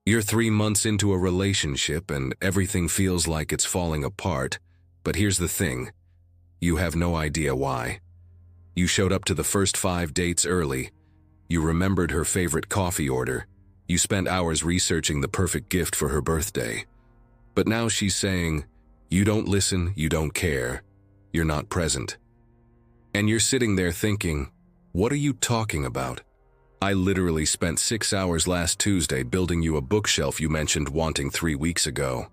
You're 3 months into a relationship and everything feels like it's falling apart, but here's the thing. You have no idea why. You showed up to the first 5 dates early. You remembered her favorite coffee order. You spent hours researching the perfect gift for her birthday. But now she's saying, you don't listen, you don't care, you're not present. And you're sitting there thinking, what are you talking about? I literally spent 6 hours last Tuesday building you a bookshelf you mentioned wanting 3 weeks ago.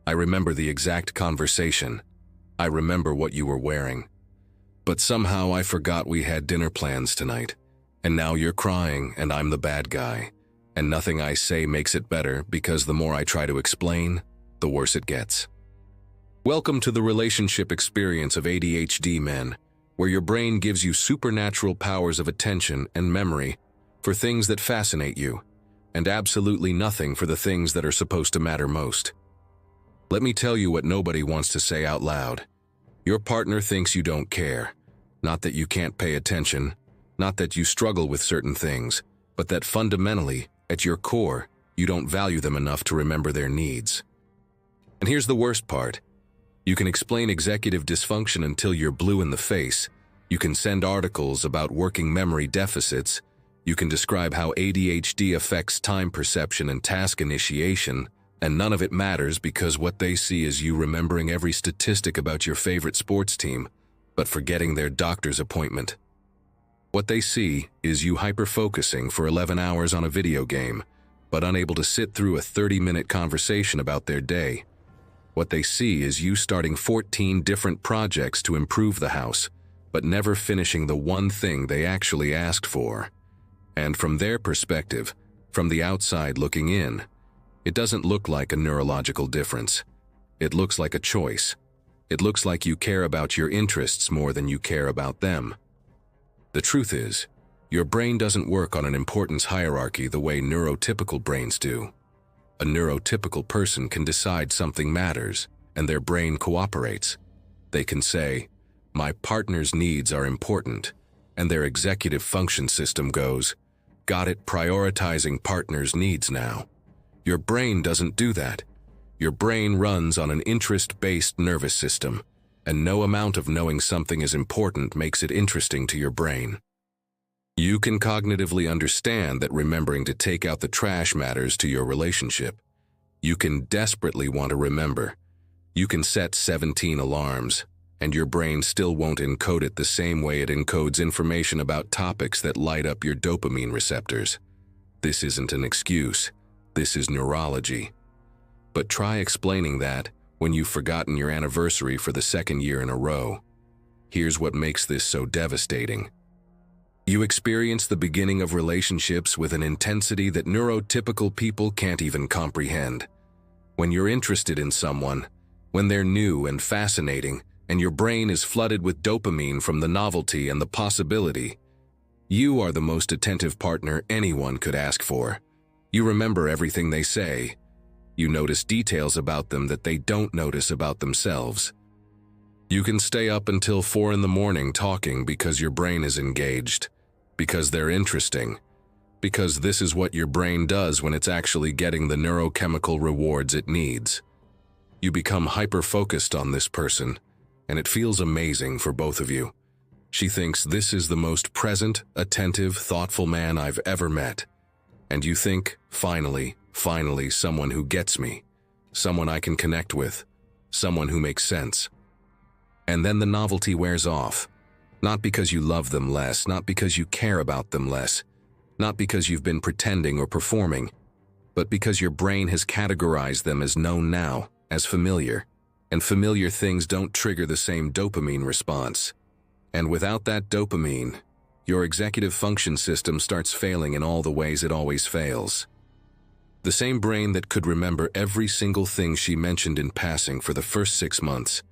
I remember the exact conversation. I remember what you were wearing. But somehow I forgot we had dinner plans tonight. And now you're crying and I'm the bad guy. And nothing I say makes it better because the more I try to explain, the worse it gets. Welcome to the relationship experience of ADHD men, where your brain gives you supernatural powers of attention and memory for things that fascinate you, and absolutely nothing for the things that are supposed to matter most. Let me tell you what nobody wants to say out loud. Your partner thinks you don't care. Not that you can't pay attention, not that you struggle with certain things, but that fundamentally, at your core, you don't value them enough to remember their needs. And here's the worst part. You can explain executive dysfunction until you're blue in the face. You can send articles about working memory deficits. You can describe how ADHD affects time perception and task initiation, and none of it matters because what they see is you remembering every statistic about your favorite sports team, but forgetting their doctor's appointment. What they see is you hyper-focusing for 11 hours on a video game, but unable to sit through a 30-minute conversation about their day. What they see is you starting 14 different projects to improve the house, but never finishing the one thing they actually asked for. And from their perspective, from the outside looking in, it doesn't look like a neurological difference. It looks like a choice. It looks like you care about your interests more than you care about them. The truth is, your brain doesn't work on an importance hierarchy the way neurotypical brains do. A neurotypical person can decide something matters, and their brain cooperates. They can say, my partner's needs are important, and their executive function system goes, got it, prioritizing partner's needs now. Your brain doesn't do that. Your brain runs on an interest-based nervous system, and no amount of knowing something is important makes it interesting to your brain. You can cognitively understand that remembering to take out the trash matters to your relationship. You can desperately want to remember. You can set 17 alarms, and your brain still won't encode it the same way it encodes information about topics that light up your dopamine receptors. This isn't an excuse. This is neurology. But try explaining that when you've forgotten your anniversary for the 2nd year in a row. Here's what makes this so devastating. You experience the beginning of relationships with an intensity that neurotypical people can't even comprehend. When you're interested in someone, when they're new and fascinating, and your brain is flooded with dopamine from the novelty and the possibility, you are the most attentive partner anyone could ask for. You remember everything they say. You notice details about them that they don't notice about themselves. You can stay up until 4 in the morning talking because your brain is engaged, because they're interesting, because this is what your brain does when it's actually getting the neurochemical rewards it needs. You become hyper-focused on this person, and it feels amazing for both of you. She thinks this is the most present, attentive, thoughtful man I've ever met. And you think, finally, someone who gets me, someone I can connect with, someone who makes sense. And then the novelty wears off. Not because you love them less, not because you care about them less, not because you've been pretending or performing, but because your brain has categorized them as known now, as familiar, and familiar things don't trigger the same dopamine response. And without that dopamine, your executive function system starts failing in all the ways it always fails. The same brain that could remember every single thing she mentioned in passing for the first 6 months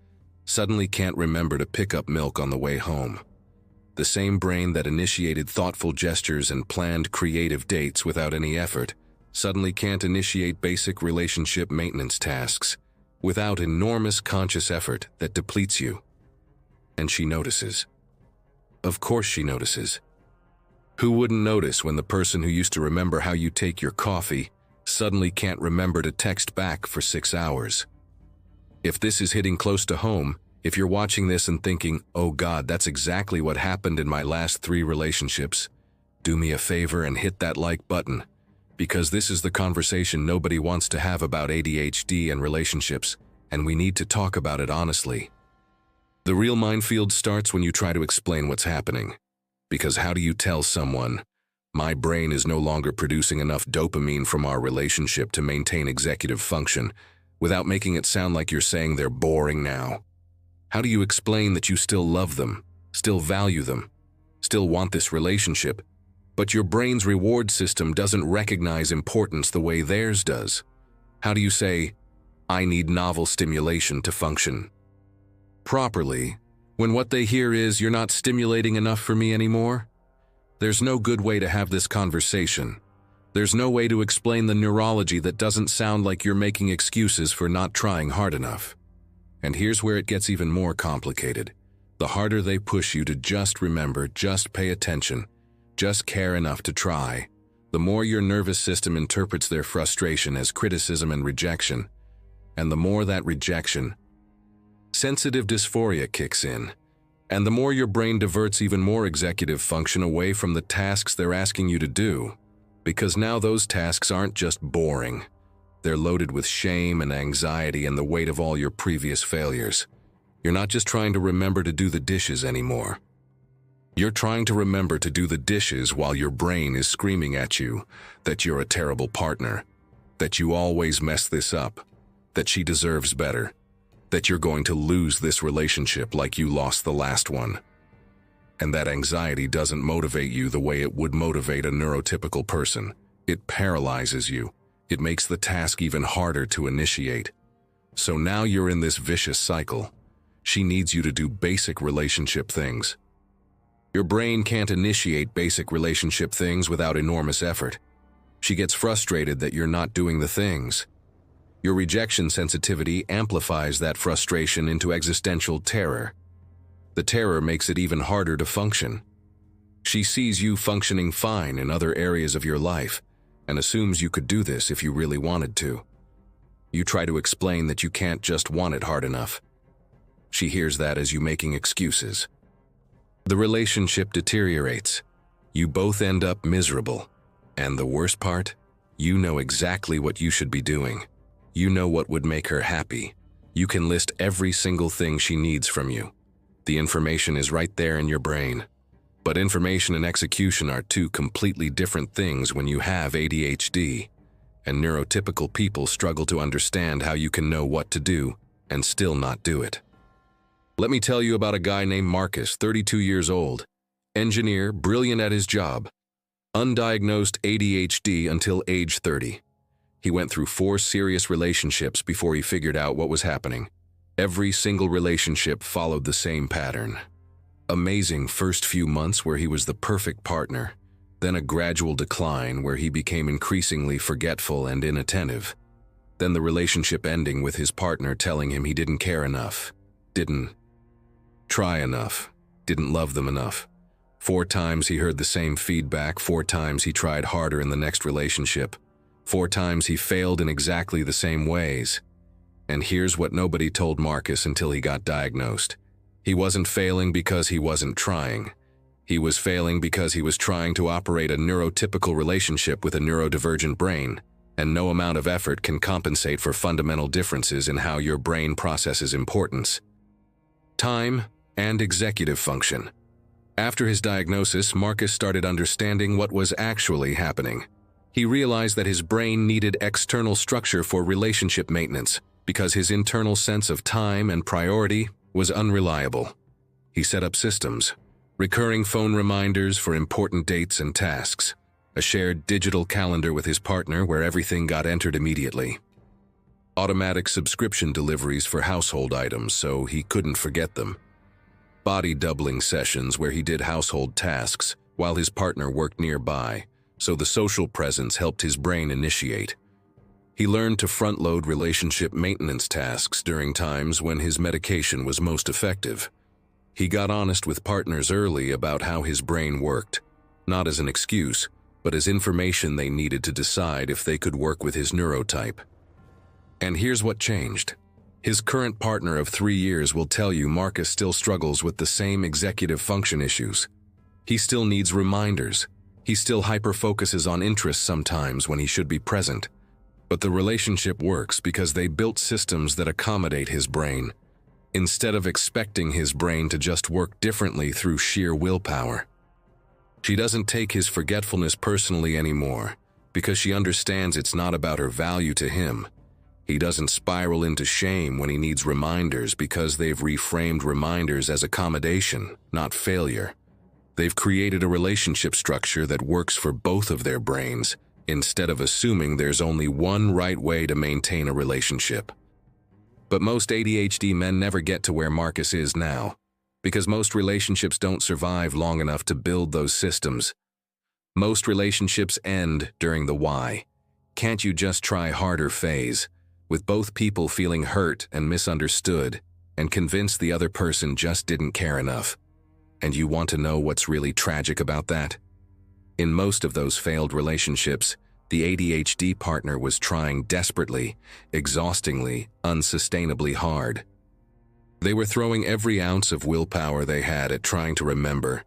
suddenly can't remember to pick up milk on the way home. The same brain that initiated thoughtful gestures and planned creative dates without any effort suddenly can't initiate basic relationship maintenance tasks without enormous conscious effort that depletes you. And she notices. Of course she notices. Who wouldn't notice when the person who used to remember how you take your coffee suddenly can't remember to text back for 6 hours. If this is hitting close to home, if you're watching this and thinking, "Oh God, that's exactly what happened in my last 3 relationships," do me a favor and hit that like button, because this is the conversation nobody wants to have about ADHD and relationships, and we need to talk about it honestly. The real minefield starts when you try to explain what's happening. Because how do you tell someone, "My brain is no longer producing enough dopamine from our relationship to maintain executive function," without making it sound like you're saying they're boring now? How do you explain that you still love them, still value them, still want this relationship, but your brain's reward system doesn't recognize importance the way theirs does? How do you say, "I need novel stimulation to function properly," when what they hear is, "You're not stimulating enough for me anymore"? There's no good way to have this conversation. There's no way to explain the neurology that doesn't sound like you're making excuses for not trying hard enough. And here's where it gets even more complicated. The harder they push you to just remember, just pay attention, just care enough to try, the more your nervous system interprets their frustration as criticism and rejection. And the more that rejection, sensitive dysphoria kicks in. And the more your brain diverts even more executive function away from the tasks they're asking you to do. Because now those tasks aren't just boring. They're loaded with shame and anxiety and the weight of all your previous failures. You're not just trying to remember to do the dishes anymore. You're trying to remember to do the dishes while your brain is screaming at you that you're a terrible partner, that you always mess this up, that she deserves better, that you're going to lose this relationship like you lost the last one. And that anxiety doesn't motivate you the way it would motivate a neurotypical person. It paralyzes you. It makes the task even harder to initiate. So now you're in this vicious cycle. She needs you to do basic relationship things. Your brain can't initiate basic relationship things without enormous effort. She gets frustrated that you're not doing the things. Your rejection sensitivity amplifies that frustration into existential terror. The terror makes it even harder to function. She sees you functioning fine in other areas of your life and assumes you could do this if you really wanted to. You try to explain that you can't just want it hard enough. She hears that as you making excuses. The relationship deteriorates. You both end up miserable. And the worst part? You know exactly what you should be doing. You know what would make her happy. You can list every single thing she needs from you. The information is right there in your brain. But information and execution are two completely different things when you have ADHD, and neurotypical people struggle to understand how you can know what to do and still not do it. Let me tell you about a guy named Marcus, 32 years old, engineer, brilliant at his job, undiagnosed ADHD until age 30. He went through 4 serious relationships before he figured out what was happening. Every single relationship followed the same pattern. Amazing first few months where he was the perfect partner, then a gradual decline where he became increasingly forgetful and inattentive. Then the relationship ending with his partner telling him he didn't care enough, didn't try enough, didn't love them enough. 4 times he heard the same feedback, 4 times he tried harder in the next relationship. 4 times he failed in exactly the same ways. And here's what nobody told Marcus until he got diagnosed. He wasn't failing because he wasn't trying. He was failing because he was trying to operate a neurotypical relationship with a neurodivergent brain, and no amount of effort can compensate for fundamental differences in how your brain processes importance, time, and executive function. After his diagnosis, Marcus started understanding what was actually happening. He realized that his brain needed external structure for relationship maintenance because his internal sense of time and priority was unreliable. He set up systems, recurring phone reminders for important dates and tasks, a shared digital calendar with his partner where everything got entered immediately, automatic subscription deliveries for household items so he couldn't forget them, body doubling sessions where he did household tasks while his partner worked nearby, so the social presence helped his brain initiate. He learned to front-load relationship maintenance tasks during times when his medication was most effective. He got honest with partners early about how his brain worked, not as an excuse, but as information they needed to decide if they could work with his neurotype. And here's what changed. His current partner of 3 years will tell you Marcus still struggles with the same executive function issues. He still needs reminders. He still hyper-focuses on interests sometimes when he should be present. But the relationship works because they built systems that accommodate his brain, instead of expecting his brain to just work differently through sheer willpower. She doesn't take his forgetfulness personally anymore, because she understands it's not about her value to him. He doesn't spiral into shame when he needs reminders because they've reframed reminders as accommodation, not failure. They've created a relationship structure that works for both of their brains, instead of assuming there's only one right way to maintain a relationship. But most ADHD men never get to where Marcus is now, because most relationships don't survive long enough to build those systems. Most relationships end during the why, can't you just try harder phase, with both people feeling hurt and misunderstood and convinced the other person just didn't care enough. And you want to know what's really tragic about that? In most of those failed relationships, the ADHD partner was trying desperately, exhaustingly, unsustainably hard. They were throwing every ounce of willpower they had at trying to remember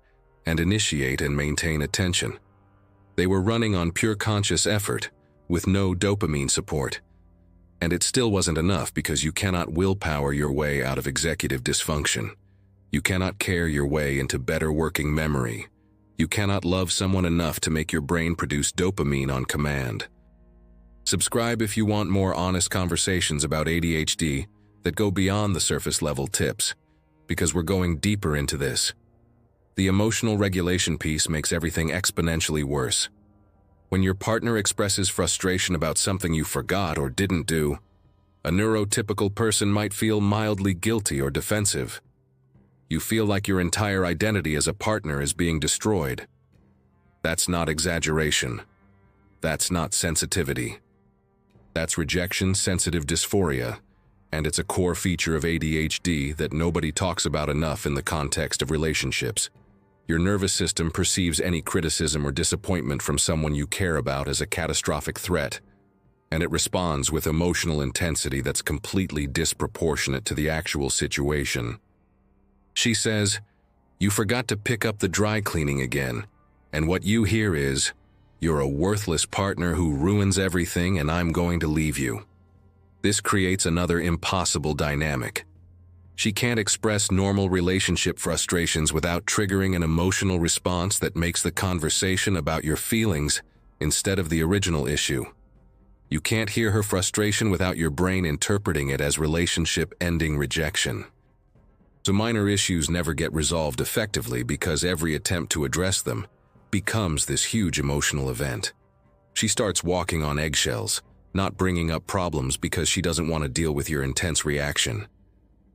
and initiate and maintain attention. They were running on pure conscious effort, with no dopamine support. And it still wasn't enough because you cannot willpower your way out of executive dysfunction. You cannot care your way into better working memory. You cannot love someone enough to make your brain produce dopamine on command. Subscribe if you want more honest conversations about ADHD that go beyond the surface level tips, because we're going deeper into this. The emotional regulation piece makes everything exponentially worse. When your partner expresses frustration about something you forgot or didn't do, a neurotypical person might feel mildly guilty or defensive. You feel like your entire identity as a partner is being destroyed. That's not exaggeration. That's not sensitivity. That's rejection-sensitive dysphoria, and it's a core feature of ADHD that nobody talks about enough in the context of relationships. Your nervous system perceives any criticism or disappointment from someone you care about as a catastrophic threat, and it responds with emotional intensity that's completely disproportionate to the actual situation. She says, "You forgot to pick up the dry cleaning again," and what you hear is, "You're a worthless partner who ruins everything and I'm going to leave you." This creates another impossible dynamic. She can't express normal relationship frustrations without triggering an emotional response that makes the conversation about your feelings instead of the original issue. You can't hear her frustration without your brain interpreting it as relationship-ending rejection. So minor issues never get resolved effectively because every attempt to address them becomes this huge emotional event. She starts walking on eggshells, not bringing up problems because she doesn't want to deal with your intense reaction.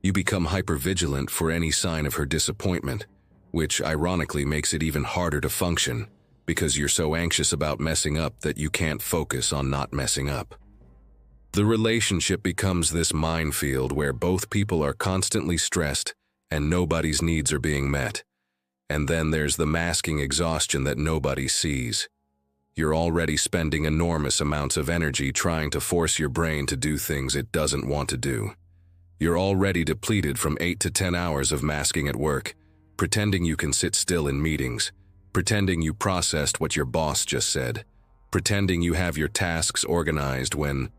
You become hypervigilant for any sign of her disappointment, which ironically makes it even harder to function because you're so anxious about messing up that you can't focus on not messing up. The relationship becomes this minefield where both people are constantly stressed and nobody's needs are being met. And then there's the masking exhaustion that nobody sees. You're already spending enormous amounts of energy trying to force your brain to do things it doesn't want to do. You're already depleted from 8 to 10 hours of masking at work, pretending you can sit still in meetings, pretending you processed what your boss just said, pretending you have your tasks organized when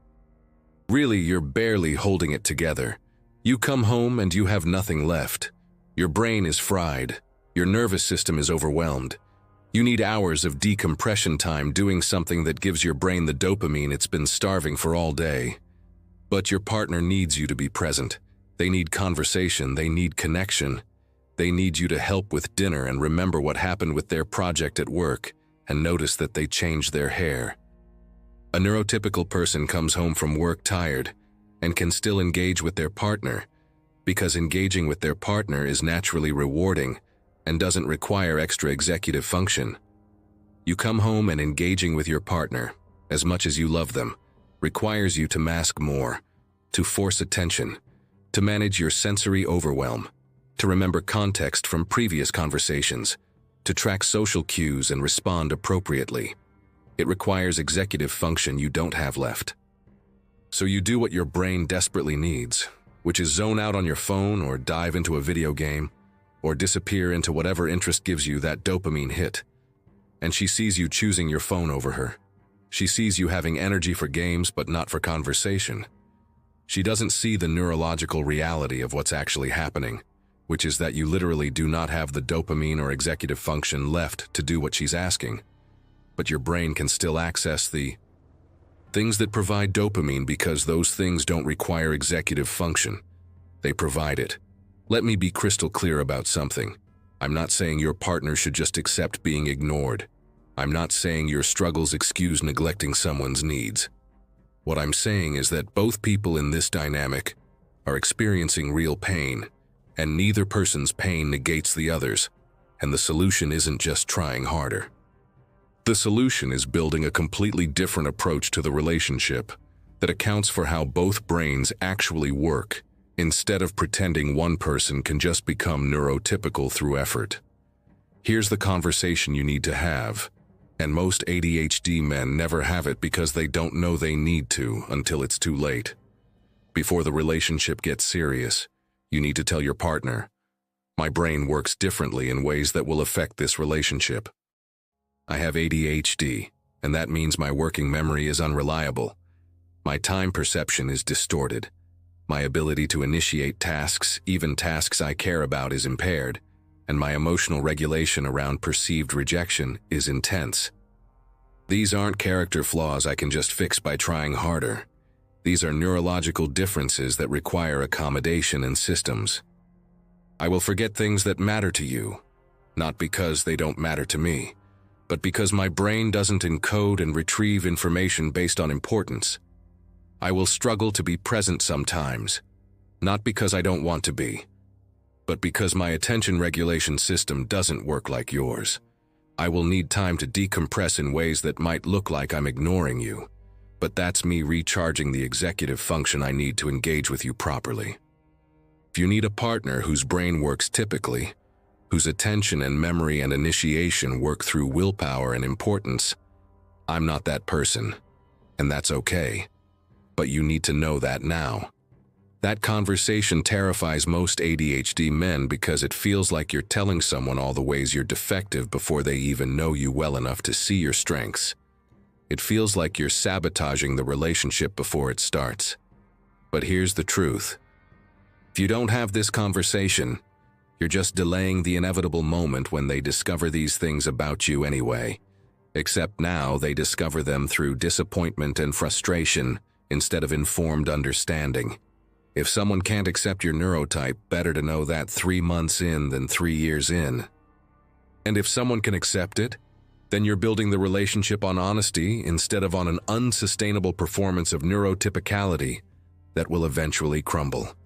really you're barely holding it together. You come home and you have nothing left. Your brain is fried. Your nervous system is overwhelmed. You need hours of decompression time doing something that gives your brain the dopamine it's been starving for all day. But your partner needs you to be present. They need conversation, they need connection. They need you to help with dinner and remember what happened with their project at work and notice that they changed their hair. A neurotypical person comes home from work tired and can still engage with their partner because engaging with their partner is naturally rewarding and doesn't require extra executive function. You come home and engaging with your partner, as much as you love them, requires you to mask more, to force attention, to manage your sensory overwhelm, to remember context from previous conversations, to track social cues and respond appropriately. It requires executive function you don't have left. So you do what your brain desperately needs, which is zone out on your phone or dive into a video game, or disappear into whatever interest gives you that dopamine hit. And she sees you choosing your phone over her. She sees you having energy for games but not for conversation. She doesn't see the neurological reality of what's actually happening, which is that you literally do not have the dopamine or executive function left to do what she's asking. But your brain can still access the things that provide dopamine because those things don't require executive function. They provide it. Let me be crystal clear about something. I'm not saying your partner should just accept being ignored. I'm not saying your struggles excuse neglecting someone's needs. What I'm saying is that both people in this dynamic are experiencing real pain, and neither person's pain negates the other's, and the solution isn't just trying harder. The solution is building a completely different approach to the relationship that accounts for how both brains actually work, instead of pretending one person can just become neurotypical through effort. Here's the conversation you need to have, and most ADHD men never have it because they don't know they need to until it's too late. Before the relationship gets serious, you need to tell your partner, "My brain works differently in ways that will affect this relationship. I have ADHD, and that means my working memory is unreliable. My time perception is distorted. My ability to initiate tasks, even tasks I care about, is impaired, and my emotional regulation around perceived rejection is intense. These aren't character flaws I can just fix by trying harder. These are neurological differences that require accommodation and systems. I will forget things that matter to you, not because they don't matter to me, but because my brain doesn't encode and retrieve information based on importance. I will struggle to be present sometimes, not because I don't want to be, but because my attention regulation system doesn't work like yours. I will need time to decompress in ways that might look like I'm ignoring you, but that's me recharging the executive function I need to engage with you properly. If you need a partner whose brain works typically, whose attention and memory and initiation work through willpower and importance, I'm not that person, and that's okay. But you need to know that now. That conversation terrifies most ADHD men because it feels like you're telling someone all the ways you're defective before they even know you well enough to see your strengths. It feels like you're sabotaging the relationship before it starts. But here's the truth. If you don't have this conversation, you're just delaying the inevitable moment when they discover these things about you anyway. Except now they discover them through disappointment and frustration instead of informed understanding. If someone can't accept your neurotype, better to know that 3 months in than 3 years in. And if someone can accept it, then you're building the relationship on honesty instead of on an unsustainable performance of neurotypicality that will eventually crumble.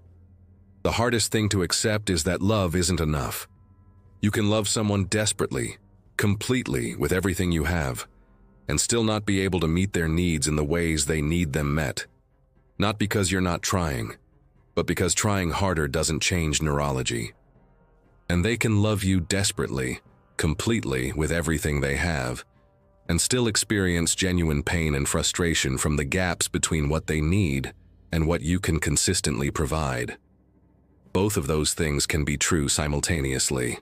The hardest thing to accept is that love isn't enough. You can love someone desperately, completely, with everything you have, and still not be able to meet their needs in the ways they need them met. Not because you're not trying, but because trying harder doesn't change neurology. And they can love you desperately, completely, with everything they have, and still experience genuine pain and frustration from the gaps between what they need and what you can consistently provide. Both of those things can be true simultaneously.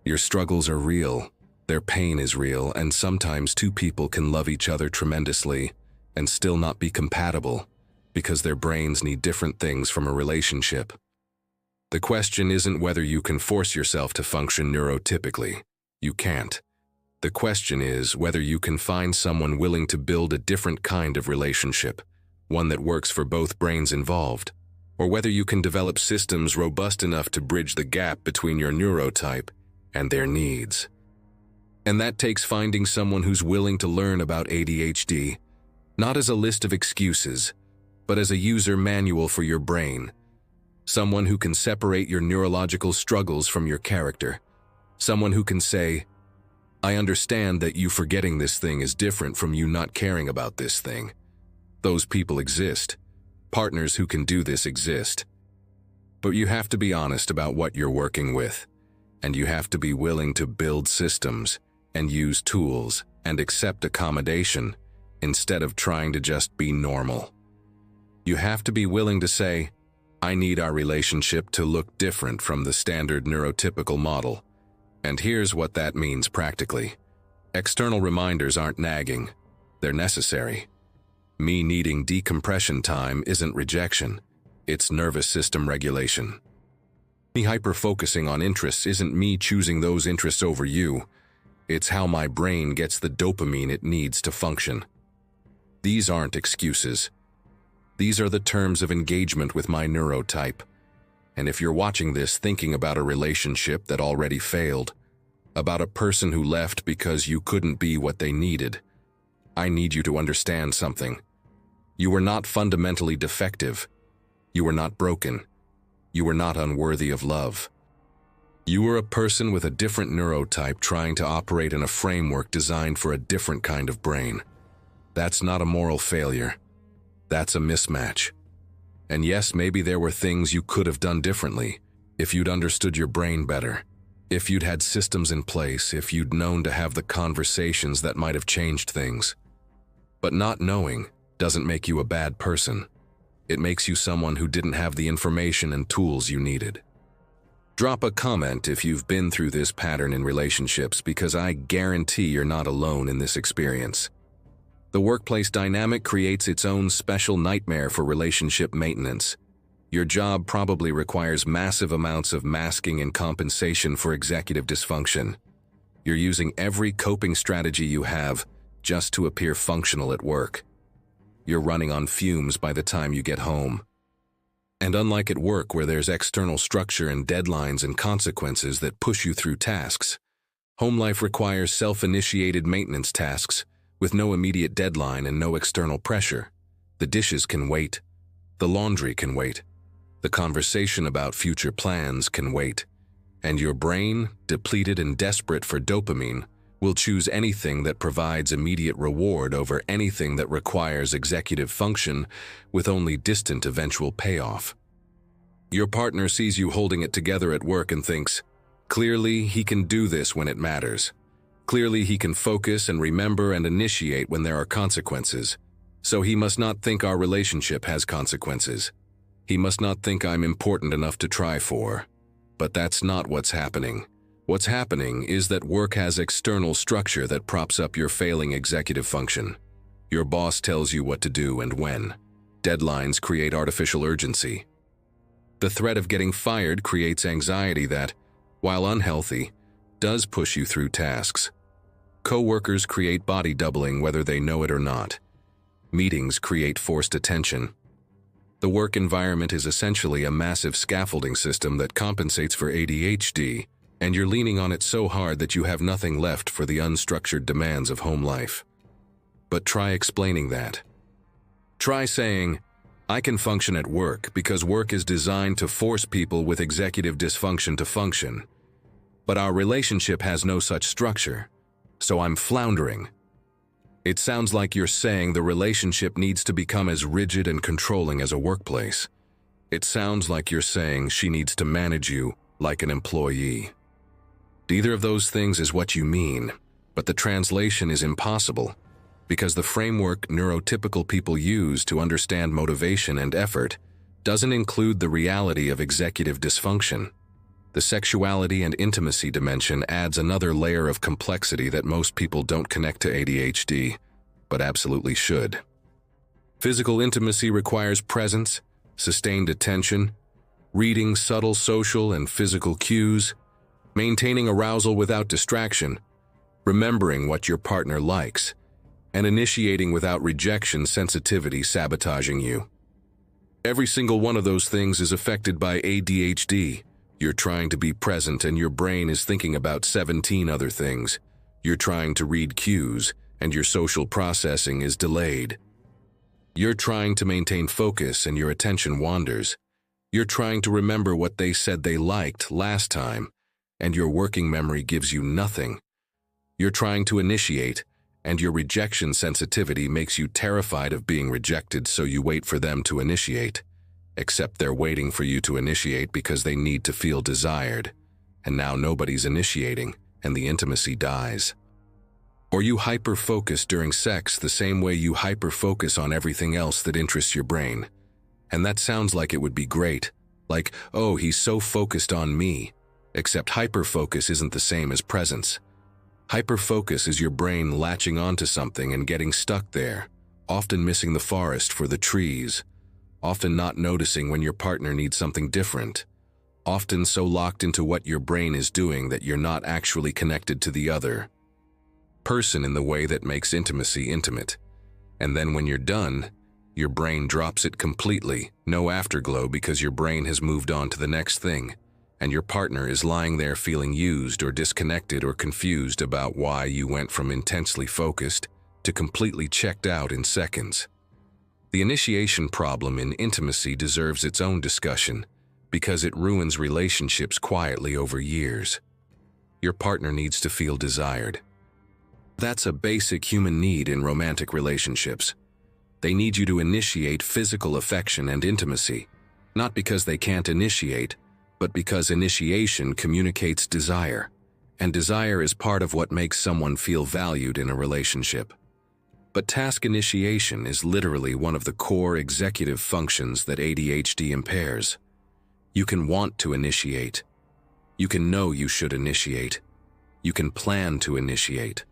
Your struggles are real, their pain is real, and sometimes two people can love each other tremendously and still not be compatible because their brains need different things from a relationship. The question isn't whether you can force yourself to function neurotypically. You can't. The question is whether you can find someone willing to build a different kind of relationship, one that works for both brains involved, or whether you can develop systems robust enough to bridge the gap between your neurotype and their needs. And that takes finding someone who's willing to learn about ADHD, not as a list of excuses, but as a user manual for your brain. Someone who can separate your neurological struggles from your character. Someone who can say, "I understand that you forgetting this thing is different from you not caring about this thing." Those people exist. Partners who can do this exist. But you have to be honest about what you're working with, and you have to be willing to build systems, and use tools and accept accommodation instead of trying to just be normal. You have to be willing to say, I need our relationship to look different from the standard neurotypical model. And here's what that means practically. External reminders aren't nagging, they're necessary. Me needing decompression time isn't rejection, it's nervous system regulation. Me hyper-focusing on interests isn't me choosing those interests over you, it's how my brain gets the dopamine it needs to function. These aren't excuses. These are the terms of engagement with my neurotype. And if you're watching this thinking about a relationship that already failed, about a person who left because you couldn't be what they needed, I need you to understand something. You were not fundamentally defective. You were not broken. You were not unworthy of love. You were a person with a different neurotype trying to operate in a framework designed for a different kind of brain. That's not a moral failure. That's a mismatch. And yes, maybe there were things you could have done differently if you'd understood your brain better, if you'd had systems in place, if you'd known to have the conversations that might have changed things. But not knowing doesn't make you a bad person. It makes you someone who didn't have the information and tools you needed. Drop a comment if you've been through this pattern in relationships, because I guarantee you're not alone in this experience. The workplace dynamic creates its own special nightmare for relationship maintenance. Your job probably requires massive amounts of masking and compensation for executive dysfunction. You're using every coping strategy you have just to appear functional at work. You're running on fumes by the time you get home. And unlike at work, where there's external structure and deadlines and consequences that push you through tasks, home life requires self-initiated maintenance tasks with no immediate deadline and no external pressure. The dishes can wait. The laundry can wait. The conversation about future plans can wait. And your brain, depleted and desperate for dopamine, will choose anything that provides immediate reward over anything that requires executive function with only distant eventual payoff. Your partner sees you holding it together at work and thinks, clearly he can do this when it matters. Clearly he can focus and remember and initiate when there are consequences. So he must not think our relationship has consequences. He must not think I'm important enough to try for. But that's not what's happening. What's happening is that work has external structure that props up your failing executive function. Your boss tells you what to do and when. Deadlines create artificial urgency. The threat of getting fired creates anxiety that, while unhealthy, does push you through tasks. Coworkers create body doubling whether they know it or not. Meetings create forced attention. The work environment is essentially a massive scaffolding system that compensates for ADHD, and you're leaning on it so hard that you have nothing left for the unstructured demands of home life. But try explaining that. Try saying, I can function at work because work is designed to force people with executive dysfunction to function. But our relationship has no such structure, so I'm floundering. It sounds like you're saying the relationship needs to become as rigid and controlling as a workplace. It sounds like you're saying she needs to manage you like an employee. Neither of those things is what you mean, but the translation is impossible, because the framework neurotypical people use to understand motivation and effort doesn't include the reality of executive dysfunction. The sexuality and intimacy dimension adds another layer of complexity that most people don't connect to ADHD, but absolutely should. Physical intimacy requires presence, sustained attention, reading subtle social and physical cues, maintaining arousal without distraction, remembering what your partner likes, and initiating without rejection sensitivity sabotaging you. Every single one of those things is affected by ADHD. You're trying to be present and your brain is thinking about 17 other things. You're trying to read cues and your social processing is delayed. You're trying to maintain focus and your attention wanders. You're trying to remember what they said they liked last time and your working memory gives you nothing. You're trying to initiate and your rejection sensitivity makes you terrified of being rejected, so you wait for them to initiate. Except they're waiting for you to initiate because they need to feel desired. And now nobody's initiating, and the intimacy dies. Or you hyper-focus during sex the same way you hyper-focus on everything else that interests your brain. And that sounds like it would be great. Like, oh, he's so focused on me. Except hyper-focus isn't the same as presence. Hyper-focus is your brain latching onto something and getting stuck there, often missing the forest for the trees, often not noticing when your partner needs something different, often so locked into what your brain is doing that you're not actually connected to the other person in the way that makes intimacy intimate. And then when you're done, your brain drops it completely, no afterglow because your brain has moved on to the next thing, and your partner is lying there feeling used or disconnected or confused about why you went from intensely focused to completely checked out in seconds. The initiation problem in intimacy deserves its own discussion because it ruins relationships quietly over years. Your partner needs to feel desired. That's a basic human need in romantic relationships. They need you to initiate physical affection and intimacy, not because they can't initiate, but because initiation communicates desire, and desire is part of what makes someone feel valued in a relationship. But task initiation is literally one of the core executive functions that ADHD impairs. You can want to initiate. You can know you should initiate. You can plan to initiate.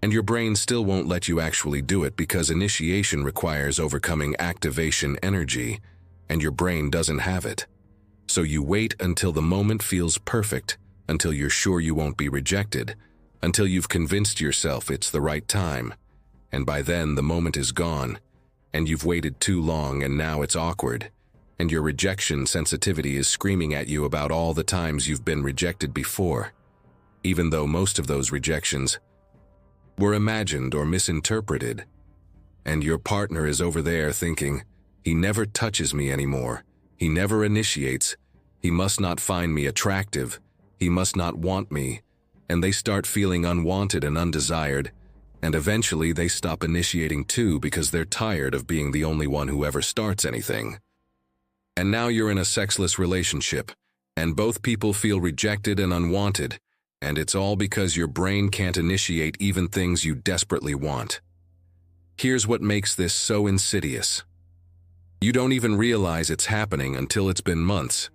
And your brain still won't let you actually do it because initiation requires overcoming activation energy, and your brain doesn't have it. So you wait until the moment feels perfect, until you're sure you won't be rejected, until you've convinced yourself it's the right time. And by then the moment is gone, and you've waited too long and now it's awkward, and your rejection sensitivity is screaming at you about all the times you've been rejected before, even though most of those rejections were imagined or misinterpreted. And your partner is over there thinking, he never touches me anymore, he never initiates, he must not find me attractive, he must not want me, and they start feeling unwanted and undesired, and eventually they stop initiating too because they're tired of being the only one who ever starts anything. And now you're in a sexless relationship, and both people feel rejected and unwanted, and it's all because your brain can't initiate even things you desperately want. Here's what makes this so insidious. You don't even realize it's happening until it's been months.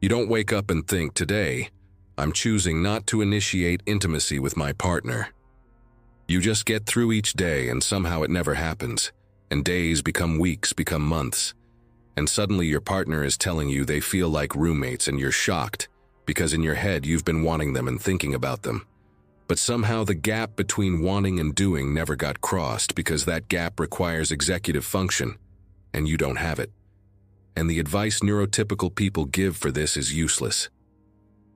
You don't wake up and think, today, I'm choosing not to initiate intimacy with my partner. You just get through each day and somehow it never happens, and days become weeks, become months, and suddenly your partner is telling you they feel like roommates and you're shocked, because in your head you've been wanting them and thinking about them. But somehow the gap between wanting and doing never got crossed because that gap requires executive function, and you don't have it. And the advice neurotypical people give for this is useless.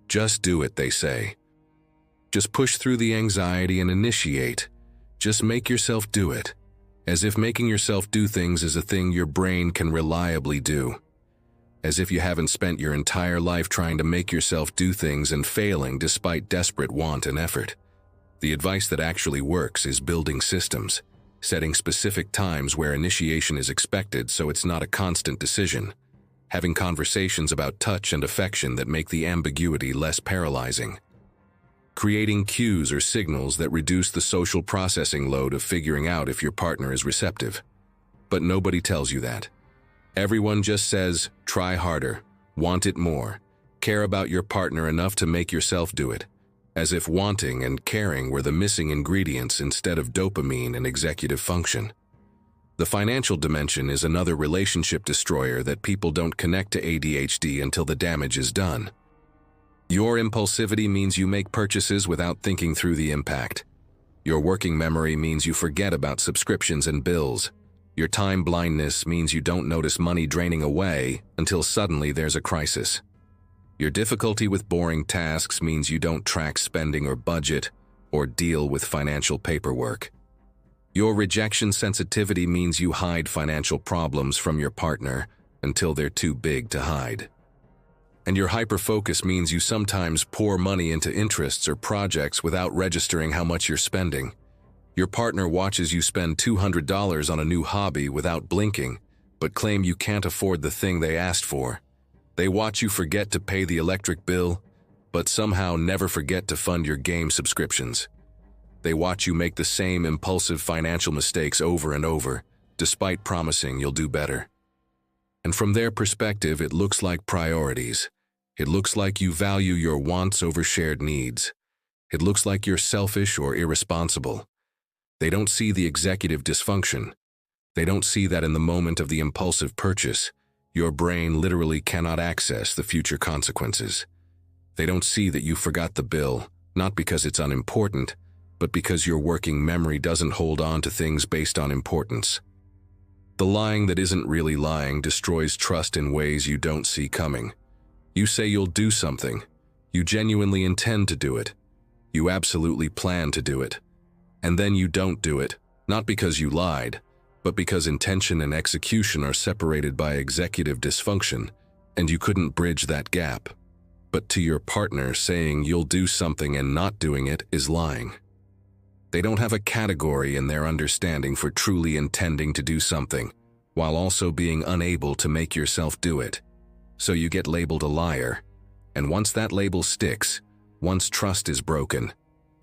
Just do it, they say. Just push through the anxiety and initiate. Just make yourself do it, as if making yourself do things is a thing your brain can reliably do. As if you haven't spent your entire life trying to make yourself do things and failing despite desperate want and effort. The advice that actually works is building systems, setting specific times where initiation is expected so it's not a constant decision, having conversations about touch and affection that make the ambiguity less paralyzing, creating cues or signals that reduce the social processing load of figuring out if your partner is receptive. But nobody tells you that. Everyone just says, try harder, want it more, care about your partner enough to make yourself do it, as if wanting and caring were the missing ingredients instead of dopamine and executive function. The financial dimension is another relationship destroyer that people don't connect to ADHD until the damage is done. Your impulsivity means you make purchases without thinking through the impact. Your working memory means you forget about subscriptions and bills. Your time blindness means you don't notice money draining away until suddenly there's a crisis. Your difficulty with boring tasks means you don't track spending or budget or deal with financial paperwork. Your rejection sensitivity means you hide financial problems from your partner until they're too big to hide. And your hyperfocus means you sometimes pour money into interests or projects without registering how much you're spending. Your partner watches you spend $200 on a new hobby without blinking, but claim you can't afford the thing they asked for. They watch you forget to pay the electric bill, but somehow never forget to fund your game subscriptions. They watch you make the same impulsive financial mistakes over and over, despite promising you'll do better. And from their perspective, it looks like priorities. It looks like you value your wants over shared needs. It looks like you're selfish or irresponsible. They don't see the executive dysfunction. They don't see that in the moment of the impulsive purchase, your brain literally cannot access the future consequences. They don't see that you forgot the bill, not because it's unimportant, but because your working memory doesn't hold on to things based on importance. The lying that isn't really lying destroys trust in ways you don't see coming. You say you'll do something. You genuinely intend to do it. You absolutely plan to do it. And then you don't do it, not because you lied, but because intention and execution are separated by executive dysfunction, and you couldn't bridge that gap. But to your partner, saying you'll do something and not doing it is lying. They don't have a category in their understanding for truly intending to do something, while also being unable to make yourself do it. So you get labeled a liar. And once that label sticks, once trust is broken,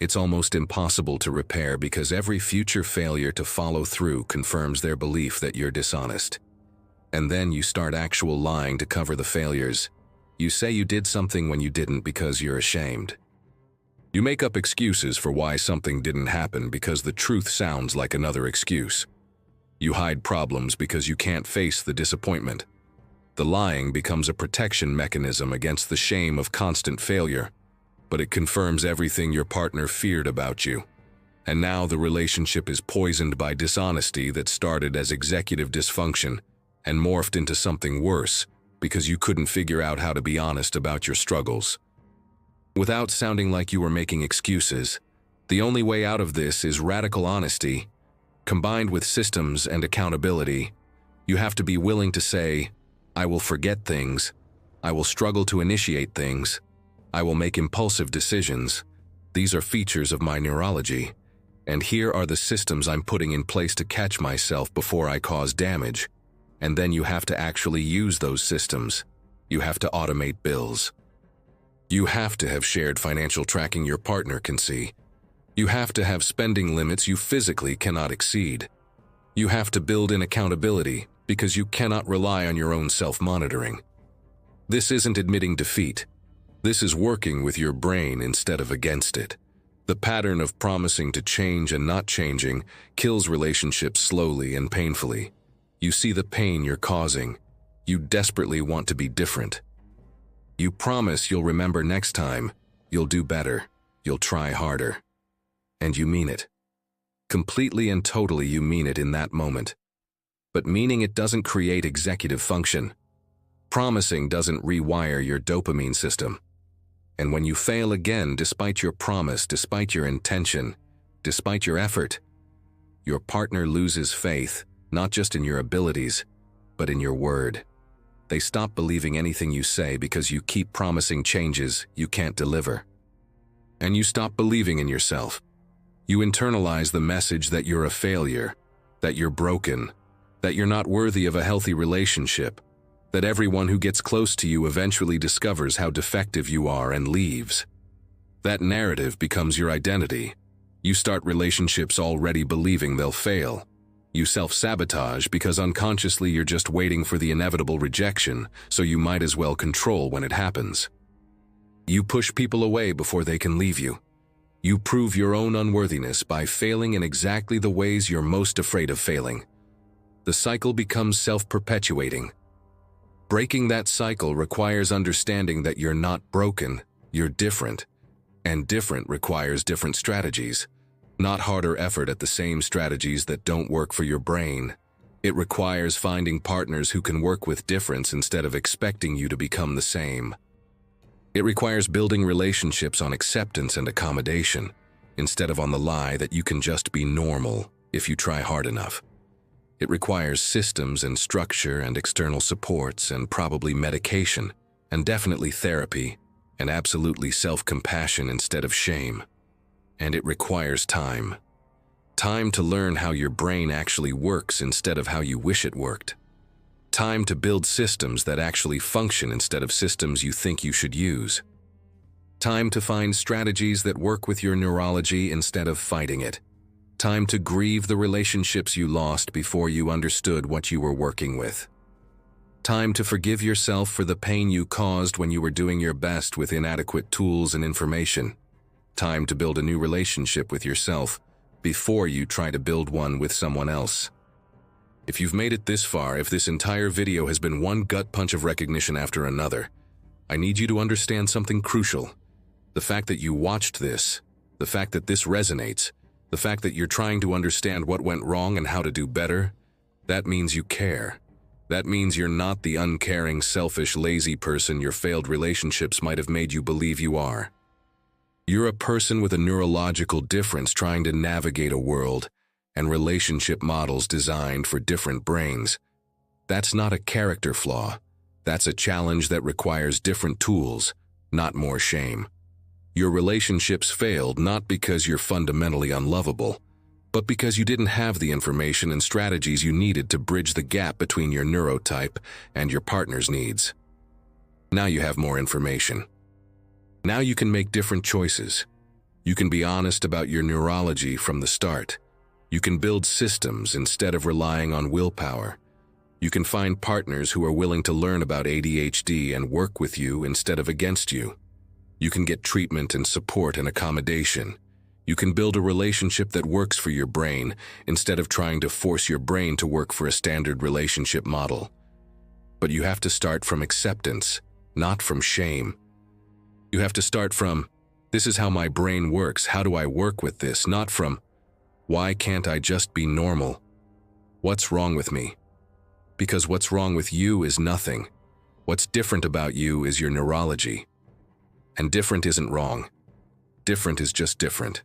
it's almost impossible to repair because every future failure to follow through confirms their belief that you're dishonest. And then you start actual lying to cover the failures. You say you did something when you didn't because you're ashamed. You make up excuses for why something didn't happen because the truth sounds like another excuse. You hide problems because you can't face the disappointment. The lying becomes a protection mechanism against the shame of constant failure, but it confirms everything your partner feared about you. And now the relationship is poisoned by dishonesty that started as executive dysfunction and morphed into something worse because you couldn't figure out how to be honest about your struggles. Without sounding like you were making excuses, the only way out of this is radical honesty, combined with systems and accountability. You have to be willing to say, I will forget things, I will struggle to initiate things, I will make impulsive decisions. These are features of my neurology, and here are the systems I'm putting in place to catch myself before I cause damage. And then you have to actually use those systems. You have to automate bills. You have to have shared financial tracking your partner can see. You have to have spending limits you physically cannot exceed. You have to build in accountability because you cannot rely on your own self-monitoring. This isn't admitting defeat. This is working with your brain instead of against it. The pattern of promising to change and not changing kills relationships slowly and painfully. You see the pain you're causing. You desperately want to be different. You promise you'll remember next time, you'll do better, you'll try harder. And you mean it. Completely and totally you mean it in that moment. But meaning it doesn't create executive function. Promising doesn't rewire your dopamine system. And when you fail again, despite your promise, despite your intention, despite your effort, your partner loses faith, not just in your abilities, but in your word. They stop believing anything you say because you keep promising changes you can't deliver. And you stop believing in yourself. You internalize the message that you're a failure, that you're broken, that you're not worthy of a healthy relationship, that everyone who gets close to you eventually discovers how defective you are and leaves. That narrative becomes your identity. You start relationships already believing they'll fail. You self-sabotage because unconsciously you're just waiting for the inevitable rejection, so you might as well control when it happens. You push people away before they can leave you. You prove your own unworthiness by failing in exactly the ways you're most afraid of failing. The cycle becomes self-perpetuating. Breaking that cycle requires understanding that you're not broken, you're different. And different requires different strategies. Not harder effort at the same strategies that don't work for your brain. It requires finding partners who can work with difference instead of expecting you to become the same. It requires building relationships on acceptance and accommodation, instead of on the lie that you can just be normal if you try hard enough. It requires systems and structure and external supports and probably medication, and definitely therapy, and absolutely self-compassion instead of shame. And it requires time. Time to learn how your brain actually works instead of how you wish it worked. Time to build systems that actually function instead of systems you think you should use. Time to find strategies that work with your neurology instead of fighting it. Time to grieve the relationships you lost before you understood what you were working with. Time to forgive yourself for the pain you caused when you were doing your best with inadequate tools and information. Time to build a new relationship with yourself before you try to build one with someone else. If you've made it this far, if this entire video has been one gut punch of recognition after another, I need you to understand something crucial. The fact that you watched this, the fact that this resonates, the fact that you're trying to understand what went wrong and how to do better, that means you care. That means you're not the uncaring, selfish, lazy person your failed relationships might have made you believe you are. You're a person with a neurological difference trying to navigate a world and relationship models designed for different brains. That's not a character flaw. That's a challenge that requires different tools, not more shame. Your relationships failed not because you're fundamentally unlovable, but because you didn't have the information and strategies you needed to bridge the gap between your neurotype and your partner's needs. Now you have more information. Now you can make different choices. You can be honest about your neurology from the start. You can build systems instead of relying on willpower. You can find partners who are willing to learn about ADHD and work with you instead of against you. You can get treatment and support and accommodation. You can build a relationship that works for your brain instead of trying to force your brain to work for a standard relationship model. But you have to start from acceptance, not from shame. You have to start from, this is how my brain works, how do I work with this, not from, why can't I just be normal? What's wrong with me? Because what's wrong with you is nothing. What's different about you is your neurology. And different isn't wrong. Different is just different.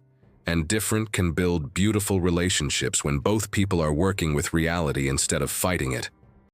And different can build beautiful relationships when both people are working with reality instead of fighting it.